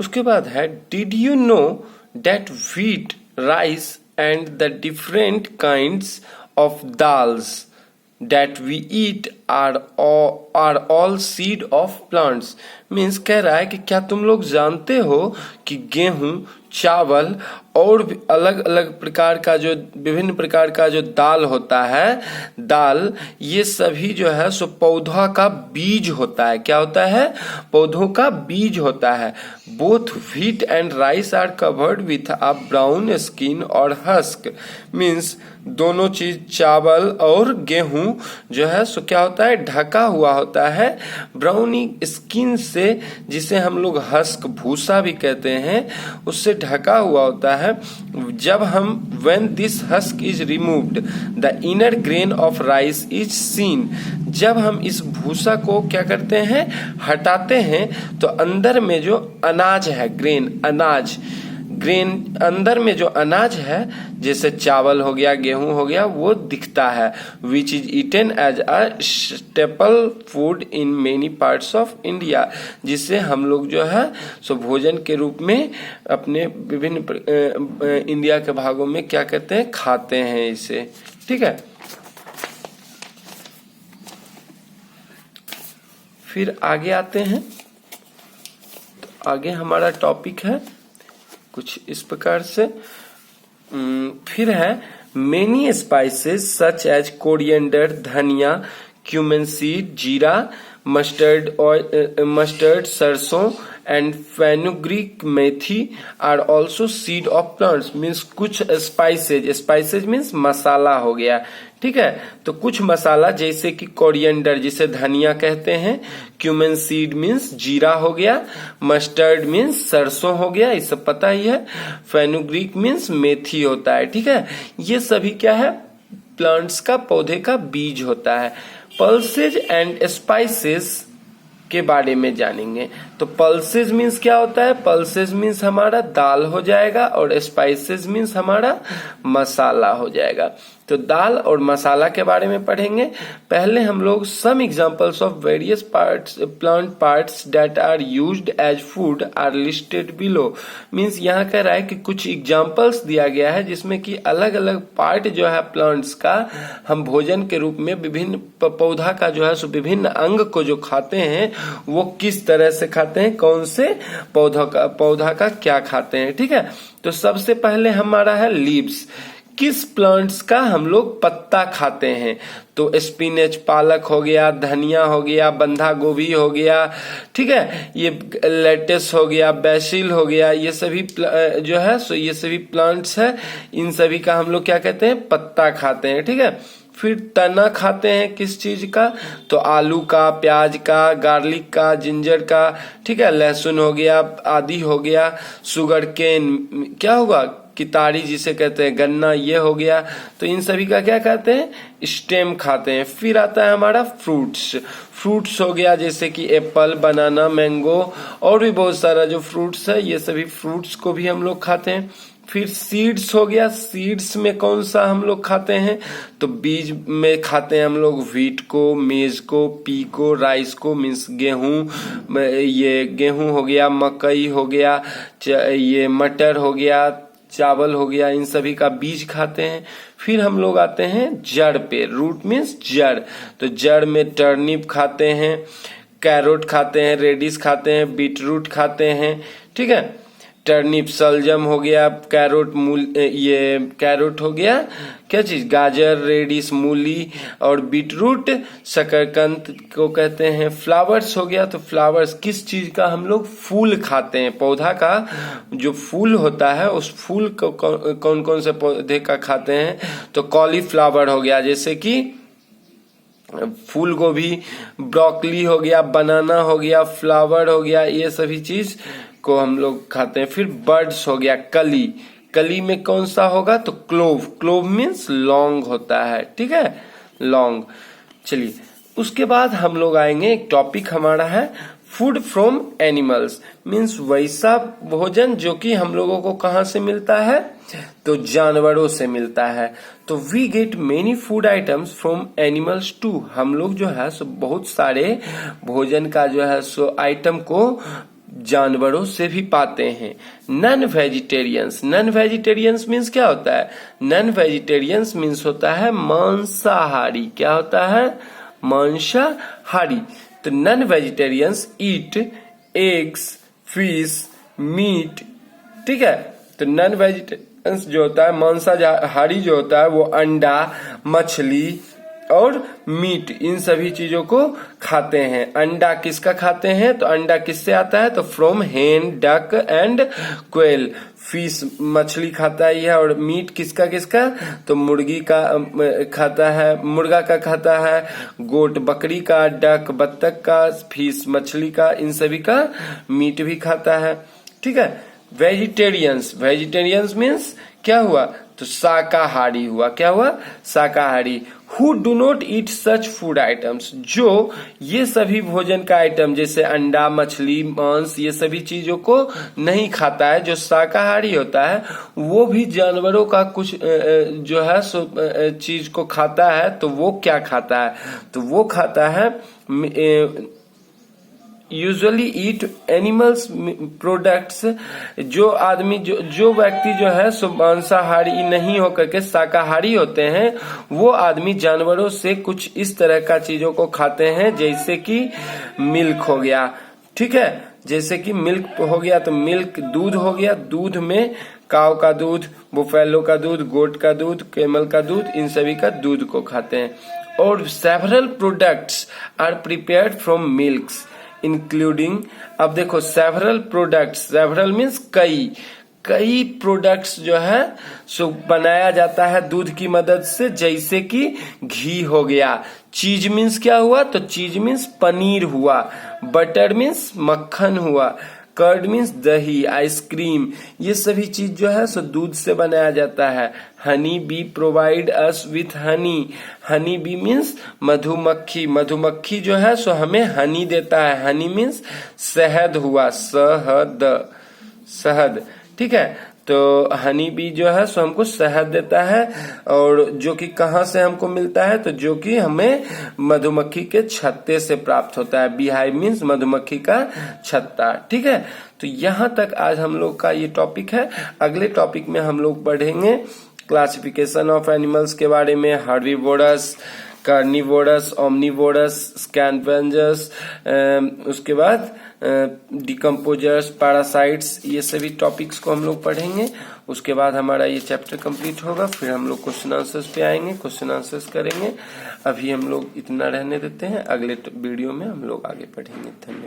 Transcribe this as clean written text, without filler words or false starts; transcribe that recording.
उसके बाद है did you know that wheat rice and the different kinds of dals that we eat are all seed of plants। Means कह रहा है कि क्या तुम लोग जानते हो कि गेहूं, चावल और भी अलग अलग प्रकार का जो विभिन्न प्रकार का जो दाल होता है, दाल, ये सभी जो है सो पौधा का बीज होता है। क्या होता है? पौधों का बीज होता है। Both wheat and rice are covered with a brown skin और हस्क। मीन्स दोनों चीज, चावल और गेहूं जो है सो क्या होता है? ढका हुआ होता है ब्राउनी स्किन से, जिसे हम लोग हस्क, भूसा भी कहते हैं, उससे ढका हुआ होता है। जब हम when this husk is removed the inner grain of rice is seen। जब हम इस भूसा को क्या करते हैं? हटाते हैं, तो अंदर में जो अनाज है, ग्रेन अंदर में जो अनाज है, जैसे चावल हो गया, गेहूं हो गया, वो दिखता है। Which is eaten as a staple food in many parts of India. जिसे हम लोग जो है सो भोजन के रूप में अपने विभिन्न इंडिया के भागों में क्या कहते हैं? खाते हैं इसे। ठीक है, फिर आगे आते हैं। तो आगे हमारा टॉपिक है कुछ इस प्रकार से। फिर है many spices such as coriander, धनिया, क्यूमिन सीड, जीरा, मस्टर्ड, सरसों एंड फेनुग्रीक मेथी are also seed of plants. Means कुछ स्पाइसेज मीन्स मसाला हो गया। ठीक है, तो कुछ मसाला जैसे कि कोरिएंडर, जिसे धनिया कहते हैं, क्यूमिन सीड मीन्स जीरा हो गया, मस्टर्ड मीन्स सरसों हो गया, ये सब पता ही है, फेनुग्रीक मीन्स मेथी होता है। ठीक है, ये सभी क्या है? प्लांट्स का, पौधे का बीज होता है। पल्सेज एंड स्पाइसेस के बारे में जानेंगे। तो पल्सेज मीन्स क्या होता है? पल्सेज मीन्स हमारा दाल हो जाएगा और स्पाइसेस मीन्स हमारा मसाला हो जाएगा। तो दाल और मसाला के बारे में पढ़ेंगे। पहले हम लोग some examples of various parts, plant parts that are used as food are listed below. Means यहाँ कह रहा है कि कुछ एग्जांपल्स दिया गया है जिसमें कि अलग अलग पार्ट जो है प्लांट्स का हम भोजन के रूप में विभिन्न पौधा का जो है सो विभिन्न अंग को जो खाते हैं वो किस तरह से खाते हैं, कौन से पौधा का क्या खाते हैं। ठीक है, तो सबसे पहले हमारा है लीव्स। किस प्लांट्स का हम लोग पत्ता खाते हैं? तो स्पिनच, पालक हो गया, धनिया हो गया, बंधा गोभी हो गया, ठीक है, ये लेटेस हो गया, बेसिल हो गया, ये सभी जो है सो ये सभी प्लांट्स है। इन सभी का हम लोग क्या कहते हैं? पत्ता खाते हैं। ठीक है, फिर तना खाते हैं किस चीज का? तो आलू का, प्याज का, गार्लिक का, जिंजर का, ठीक है, लहसुन हो गया, आदि हो गया, शुगर केन, क्या होगा? कितारी जिसे कहते हैं, गन्ना, ये हो गया। तो इन सभी का क्या कहते हैं? स्टेम खाते हैं। फिर आता है हमारा फ्रूट्स हो गया, जैसे कि एप्पल, बनाना, मैंगो और भी बहुत सारा जो फ्रूट्स है, ये सभी फ्रूट्स को भी हम लोग खाते हैं। फिर सीड्स हो गया। सीड्स में कौन सा हम लोग खाते हैं? तो बीज में खाते हैं हम लोग व्हीट को, मेज को, पी को, राइस को, मीन्स गेहूं, ये गेहूं हो गया, मकई हो गया, ये मटर हो गया, चावल हो गया, इन सभी का बीज खाते हैं। फिर हम लोग आते हैं जड़ पे। रूट मीन्स जड़। तो जड़ में टर्निप खाते हैं, कैरोट खाते हैं, रेडिश खाते हैं, बीटरूट खाते हैं। ठीक है, टर्निप सलजम हो गया, कैरोट ये कैरोट हो गया, क्या चीज? गाजर, रेडिश, मूली, और बीटरूट शकरकंद को कहते हैं। फ्लावर्स हो गया, तो फ्लावर्स किस चीज का? हम लोग फूल खाते हैं। पौधा का जो फूल होता है उस फूल को कौन कौन से पौधे का खाते हैं? तो कॉलीफ्लावर हो गया, जैसे कि फूल गोभी, ब्रोकली हो गया, बनाना हो गया, फ्लावर हो गया, ये सभी चीज को हम लोग खाते हैं। फिर बर्ड्स हो गया, कली में कौन सा होगा? तो क्लोव मीन्स लौंग होता है। ठीक है, लौंग। चलिए, उसके बाद हम लोग आएंगे, एक टॉपिक हमारा है फूड फ्रॉम एनिमल्स। मीन्स वैसा भोजन जो कि हम लोगों को कहाँ से मिलता है? तो जानवरों से मिलता है। तो we get many food items from animals too. हम लोग जो है सो बहुत सारे भोजन का जो है सो आइटम को जानवरों से भी पाते हैं। नॉन वेजिटेरियंस मीन्स क्या होता है? नॉन वेजिटेरियंस मीन्स होता है मांसाहारी। क्या होता है? मांसाहारी। तो non vegetarians eat eggs, fish, meat. ठीक है, तो नॉन वेजिटेरियंस जो होता है, मांसाहारी जो होता है, वो अंडा, मछली और मीट, इन सभी चीजों को खाते हैं। अंडा किसका खाते हैं? तो अंडा किससे आता है? तो फ्रॉम हेन, डक एंड क्वेल। फिश मछली खाता है यह। और मीट किसका किसका? तो मुर्गी का खाता है, मुर्गा का खाता है, गोट बकरी का, डक बत्तख का, फिश मछली का, इन सभी का मीट भी खाता है। ठीक है। वेजिटेरियंस मीन्स क्या हुआ? तो शाकाहारी हुआ। क्या हुआ? शाकाहारी। Who do not eat such food items, जो ये सभी भोजन का आइटम जैसे अंडा, मछली, मांस, ये सभी चीजों को नहीं खाता है, जो शाकाहारी होता है, वो भी जानवरों का कुछ जो है सो चीज को खाता है। तो वो क्या खाता है? तो वो खाता है यूजुअली ईट एनिमल्स प्रोडक्ट्स। जो आदमी जो व्यक्ति जो है सो मांसाहारी नहीं होकर के शाकाहारी होते हैं, वो आदमी जानवरों से कुछ इस तरह का चीजों को खाते हैं, जैसे कि मिल्क हो गया। ठीक है, जैसे कि मिल्क हो गया, तो मिल्क दूध हो गया। दूध में काव का दूध, बुफेलो का दूध, गोट का दूध, कैमल का दूध, इन सभी का दूध को खाते हैं। और several products are prepared from milks including. अब देखो सेवरल प्रोडक्ट्स, सेवरल मीन्स कई प्रोडक्ट्स जो है सो बनाया जाता है दूध की मदद से, जैसे कि घी हो गया। चीज मीन्स क्या हुआ? तो चीज मीन्स पनीर हुआ। बटर मीन्स मक्खन हुआ। कर्ड मीन्स दही, आइसक्रीम, ये सभी चीज जो है सो दूध से बनाया जाता है। Honey bee provide us with Honey. Honey bee means मधुमक्खी। मधुमक्खी जो है सो हमें हनी देता है। हनी मीन्स शहद हुआ। शहद। ठीक है, तो हनी बी जो है सो हमको शहद देता है, और जो कि कहाँ से हमको मिलता है? तो जो कि हमें मधुमक्खी के छत्ते से प्राप्त होता है। बीहाइव मीन्स मधुमक्खी का छत्ता। ठीक है, तो यहाँ तक आज हम लोग का ये टॉपिक है। अगले टॉपिक में हम लोग पढ़ेंगे क्लासिफिकेशन ऑफ एनिमल्स के बारे में, हर्बीवोरस, कार्निवोरस, ओमनिवोरस, स्कैवेंजर्स, उसके बाद डिकम्पोजर्स, पैरासाइट्स, ये सभी टॉपिक्स को हम लोग पढ़ेंगे। उसके बाद हमारा ये चैप्टर कंप्लीट होगा। फिर हम लोग क्वेश्चन आंसर्स पे आएंगे, क्वेश्चन आंसर्स करेंगे। अभी हम लोग इतना रहने देते हैं, अगले वीडियो में हम लोग आगे पढ़ेंगे। धन्यवाद।